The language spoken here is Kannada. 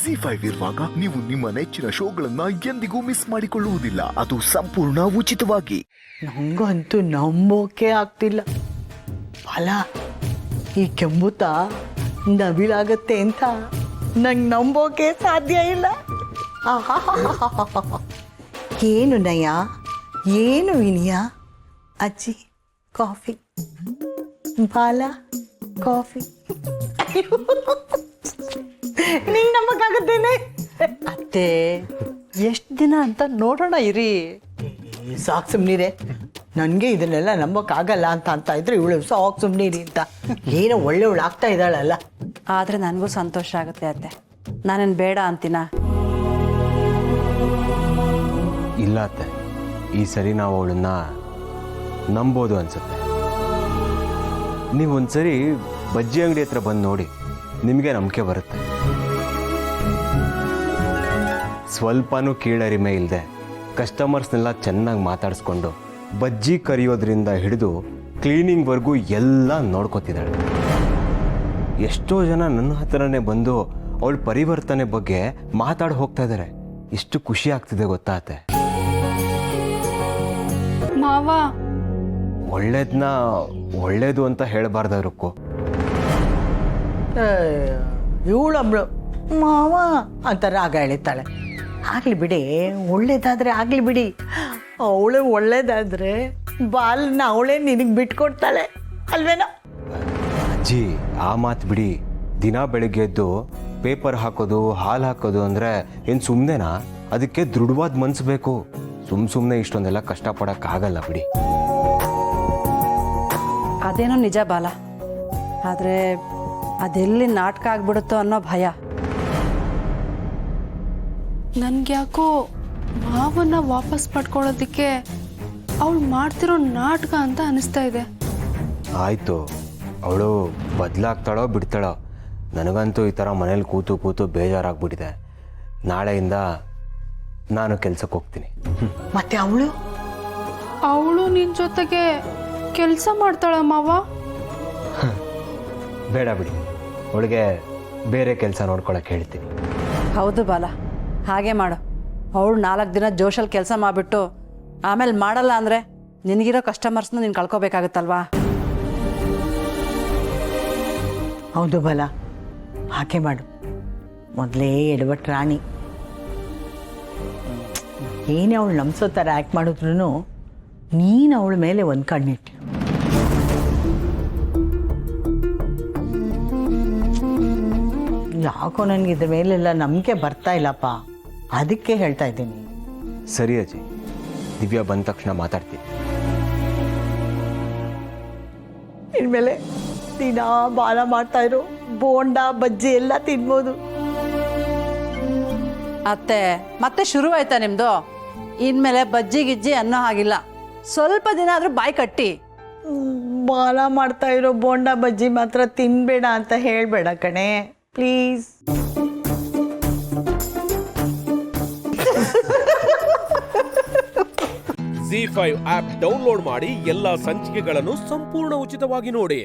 ಜಿ5 ಇರುವಾಗ ನೀವು ನಿಮ್ಮ ನೆಚ್ಚಿನ ಶೋಗಳನ್ನ ಎಂದಿಗೂ ಮಿಸ್ ಮಾಡಿಕೊಳ್ಳುವುದಿಲ್ಲ. ಅದು ಸಂಪೂರ್ಣ ಉಚಿತವಾಗಿ. ನಂಗಂತೂ ನಂಬೋಕೆ ಆಗ್ತಿಲ್ಲ. ಅಲ್ಲ, ಈ ಕೆಂಬುತ ನವಿಲಾಗತ್ತೆ ಅಂತ ನಂಗೆ ನಂಬೋಕೆ ಸಾಧ್ಯ ಇಲ್ಲ. ಏನು ನಯ, ಏನು ವಿನಯ. ಅಜ್ಜಿ ಕಾಫಿ, ಬಾಲ ಕಾಫಿ. ನೀನು ನಂಬಕ್ಕಾಗತ್ತೇನೆ? ಅತ್ತೆ, ಎಷ್ಟು ದಿನ ಅಂತ ನೋಡೋಣ ಇರಿ. ಸಾಕು ಸುಮ್ಮನಿರೆ. ನನಗೆ ಇದನ್ನೆಲ್ಲ ನಂಬೋಕ್ಕಾಗಲ್ಲ ಅಂತ ಇದ್ರೆ ಇವಳು ಸಾಕು ಸುಮ್ಮನಿರಿ ಅಂತ. ಏನೋ ಒಳ್ಳೆಯವಳು ಆಗ್ತಾ ಇದ್ದಾಳಲ್ಲ. ಆದರೆ ನನಗೂ ಸಂತೋಷ ಆಗುತ್ತೆ ಅತ್ತೆ. ನಾನೇನು ಬೇಡ ಅಂತೀನ? ಇಲ್ಲ ಅತ್ತೆ, ಈ ಸರಿ ನಾವು ಅವಳನ್ನ ನಂಬೋದು ಅನ್ಸುತ್ತೆ. ನೀವೊಂದ್ಸರಿ ಬಜ್ಜಿ ಅಂಗಡಿ ಹತ್ರ ಬಂದು ನೋಡಿ, ನಿಮಗೆ ನಂಬಿಕೆ ಬರುತ್ತೆ. ಸ್ವಲ್ಪನೂ ಕೀಳರಿಮೆ ಇಲ್ಲದೆ ಕಸ್ಟಮರ್ಸ್ನೆಲ್ಲ ಚೆನ್ನಾಗಿ ಮಾತಾಡಿಸ್ಕೊಂಡು ಬಜ್ಜಿ ಕರಿಯೋದ್ರಿಂದ ಹಿಡಿದು ಕ್ಲೀನಿಂಗ್ವರೆಗೂ ಎಲ್ಲ ನೋಡ್ಕೋತಿದ್ದಾಳೆ. ಎಷ್ಟೋ ಜನ ನನ್ನ ಹತ್ರನೇ ಬಂದು ಅವಳ ಪರಿವರ್ತನೆ ಬಗ್ಗೆ ಮಾತಾಡಿ ಹೋಗ್ತಾ ಇದ್ದಾರೆ. ಎಷ್ಟು ಖುಷಿ ಆಗ್ತಿದೆ ಗೊತ್ತಾತೆ. ಮಾವ, ಒಳ್ಳೇದನ್ನ ಒಳ್ಳೇದು ಅಂತ ಹೇಳಬಾರ್ದವ್ರಕ್ಕೂ. ಇವಳೊಬ್ಳು ಮಾವ ಅಂತ ರಾಗ ಎಳಿತಾಳೆ. ಆಗ್ಲಿ ಬಿಡಿ, ಒಳ್ಳೇದಾದ್ರೆ ಆಗ್ಲಿ ಬಿಡಿ. ಅವಳು ಒಳ್ಳೇದಾದ್ರೆ ಬಾಲ್ನ ಅವಳೇ ನಿನಗೆ ಬಿಟ್ಕೊಡ್ತಾಳೆ ಅಲ್ವೇನೋ? ಅಜ್ಜಿ, ಆ ಮಾತು ಬಿಡಿ. ದಿನ ಬೆಳಿಗ್ಗೆ ಎದ್ದು ಪೇಪರ್ ಹಾಕೋದು, ಹಾಲು ಹಾಕೋದು ಅಂದರೆ ಏನು ಸುಮ್ಮನೆನಾ? ಅದಕ್ಕೆ ದೃಢವಾದ ಮನ್ಸು ಬೇಕು. ಸುಮ್ಮನೆ ಇಷ್ಟೊಂದೆಲ್ಲ ಕಷ್ಟಪಡೋಕ್ಕಾಗಲ್ಲ ಬಿಡಿ. ಅದೇನೋ ನಿಜ ಬಾಲ, ಆದರೆ ಅದೆಲ್ಲಿ ನಾಟಕ ಆಗ್ಬಿಡುತ್ತೋ ಅನ್ನೋ ಭಯ. ನನ್ಗ್ಯಾಕೋ ಮಾವನ್ನ ವಾಪಸ್ ಪಡ್ಕೊಳ್ಳೋದಕ್ಕೆ ಅವಳು ಮಾಡ್ತಿರೋ ನಾಟಕ ಅಂತ ಅನಿಸ್ತಾ ಇದೆ. ಆಯಿತು, ಅವಳು ಬದಲಾಗ್ತಾಳೋ ಬಿಡ್ತಾಳೋ. ನನಗಂತೂ ಈ ಥರ ಮನೇಲಿ ಕೂತು ಕೂತು ಬೇಜಾರಾಗ್ಬಿಟ್ಟಿದೆ. ನಾಳೆಯಿಂದ ನಾನು ಕೆಲ್ಸಕ್ಕೆ ಹೋಗ್ತೀನಿ. ಮತ್ತೆ ಅವಳು ಅವಳು ನಿನ್ನ ಜೊತೆಗೆ ಕೆಲಸ ಮಾಡ್ತಾಳ ಮಾವ? ಬೇಡ ಬಿಡಿ, ಅವಳಿಗೆ ಬೇರೆ ಕೆಲಸ ನೋಡ್ಕೊಳಕ್ಕೆ ಹೇಳ್ತೀನಿ. ಹೌದು ಬಾಲ, ಹಾಗೆ ಮಾಡು. ಅವಳು 4 ದಿನ ಜೋಶಲ್ಲಿ ಕೆಲಸ ಮಾಡಿಬಿಟ್ಟು ಆಮೇಲೆ ಮಾಡಲ್ಲ ಅಂದರೆ ನಿನಗಿರೋ ಕಸ್ಟಮರ್ಸ್ನ ನೀನು ಕಳ್ಕೊಬೇಕಾಗುತ್ತಲ್ವಾ? ಹೌದು ಬಲ, ಹಾಗೆ ಮಾಡು. ಮೊದಲೇ ಎಡವಟ್ಟು ರಾಣಿ. ಏನೇ ಅವಳು ನಂಬಿಸೋ ಥರ ಆ್ಯಕ್ಟ್ ಮಾಡಿದ್ರು ನೀನು ಅವಳ ಮೇಲೆ ಒಂದು ಕಣ್ಣಿಟ್ಟು. ಯಾಕೋ ನನಗೆ ಇದ್ರ ಮೇಲೆಲ್ಲ ನಂಬಿಕೆ ಬರ್ತಾ ಇಲ್ಲಪ್ಪ, ಅದಕ್ಕೆ ಹೇಳ್ತಾ ಇದ್ದೀನಿ. ಸರಿ ಅಜ್ಜಿ, ದಿವ್ಯಾ ಬಂದ ತಕ್ಷಣ ಮಾತಾಡ್ತೀನಿ. ಇನ್ಮೇಲೆ ದಿನ ಬಾಲ ಮಾಡ್ತಾ ಇರೋ ಬೋಂಡ ಬಜ್ಜಿ ಎಲ್ಲ ತಿನ್ಬೋದು. ಅತ್ತೆ, ಮತ್ತೆ ಶುರುವಾಯ್ತಾ ನಿಮ್ಮದು? ಇನ್ಮೇಲೆ ಬಜ್ಜಿ ಗಿಜ್ಜಿ ಅನ್ನೋ ಹಾಗಿಲ್ಲ. ಸ್ವಲ್ಪ ದಿನ ಆದರೂ ಬಾಯಿ ಕಟ್ಟಿ. ಬಾಲ ಮಾಡ್ತಾ ಇರೋ ಬೋಂಡ ಬಜ್ಜಿ ಮಾತ್ರ ತಿನ್ಬೇಡ ಅಂತ ಹೇಳಬೇಡ ಕಣೆ, ಪ್ಲೀಸ್. ಜಿ5 ಆಪ್ ಡೌನ್ಲೋಡ್ ಮಾಡಿ ಎಲ್ಲಾ ಸಂಚಿಕೆಗಳನ್ನು ಸಂಪೂರ್ಣ ಉಚಿತವಾಗಿ ನೋಡಿ.